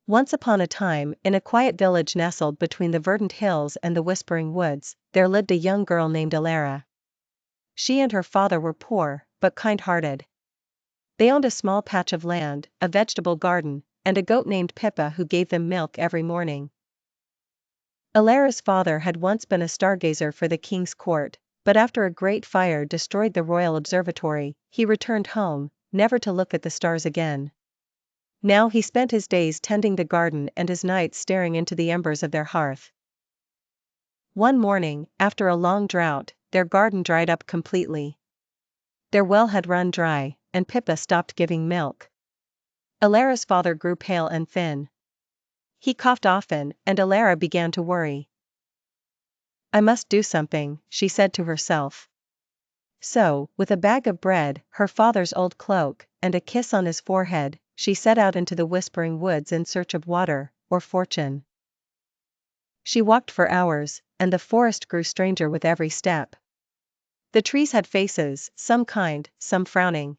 Once upon a time, in a quiet village nestled between the verdant hills and the whispering woods, there lived a young girl named Elara. She and her father were poor, but kind-hearted. They owned a small patch of land, a vegetable garden, and a goat named Pippa who gave them milk every morning. Elara's father had once been a stargazer for the king's court, but after a great fire destroyed the royal observatory, he returned home, never to look at the stars again. Now he spent his days tending the garden and his nights staring into the embers of their hearth. One morning, after a long drought, their garden dried up completely. Their well had run dry, and Pippa stopped giving milk. Elara's father grew pale and thin. He coughed often, and Elara began to worry. "I must do something," she said to herself. So, with a bag of bread, her father's old cloak, and a kiss on his forehead, she set out into the whispering woods in search of water, or fortune. She walked for hours, and the forest grew stranger with every step. The trees had faces, some kind, some frowning.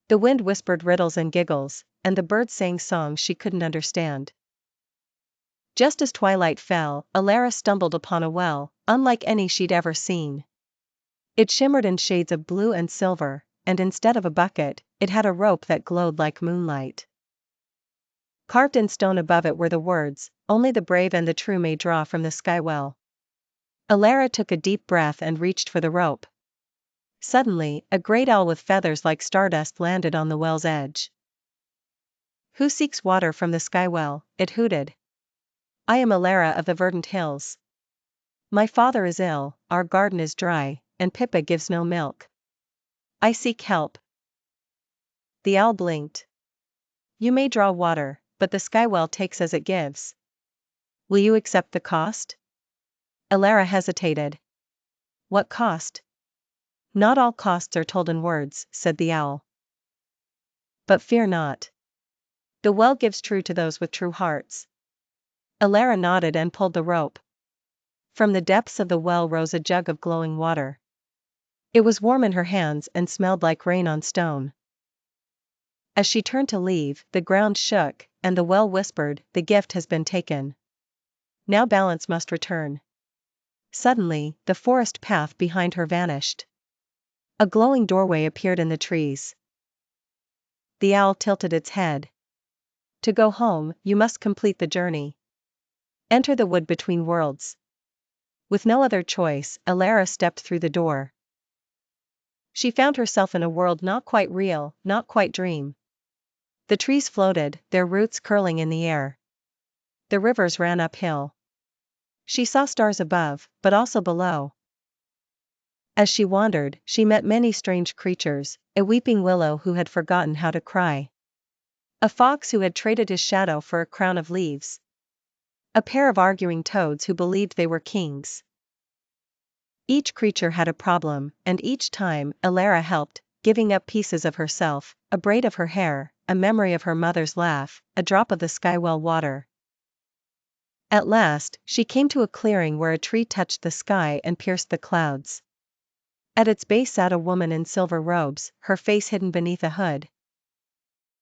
The wind whispered riddles and giggles, and the birds sang songs she couldn't understand. Just as twilight fell, Elara stumbled upon a well, unlike any she'd ever seen. It shimmered in shades of blue and silver, and instead of a bucket, it had a rope that glowed like moonlight. Carved in stone above it were the words, "Only the brave and the true may draw from the Skywell." Elara took a deep breath and reached for the rope. Suddenly, a great owl with feathers like stardust landed on the well's edge. "Who seeks water from the Skywell?" it hooted. "I am Elara of the verdant hills. My father is ill, our garden is dry, and Pippa gives no milk. I seek help." The owl blinked. "You may draw water, but the Skywell takes as it gives. Will you accept the cost?" Elara hesitated. "What cost?" "Not all costs are told in words," said the owl. "But fear not. The well gives true to those with true hearts." Elara nodded and pulled the rope. From the depths of the well rose a jug of glowing water. It was warm in her hands and smelled like rain on stone. As she turned to leave, the ground shook, and the well whispered, "The gift has been taken. Now balance must return." Suddenly, the forest path behind her vanished. A glowing doorway appeared in the trees. The owl tilted its head. "To go home, you must complete the journey. Enter the wood between worlds." With no other choice, Elara stepped through the door. She found herself in a world not quite real, not quite dream. The trees floated, their roots curling in the air. The rivers ran uphill. She saw stars above, but also below. As she wandered, she met many strange creatures, a weeping willow who had forgotten how to cry. A fox who had traded his shadow for a crown of leaves. A pair of arguing toads who believed they were kings. Each creature had a problem, and each time, Elara helped, giving up pieces of herself, a braid of her hair, a memory of her mother's laugh, a drop of the Skywell water. At last, she came to a clearing where a tree touched the sky and pierced the clouds. At its base sat a woman in silver robes, her face hidden beneath a hood,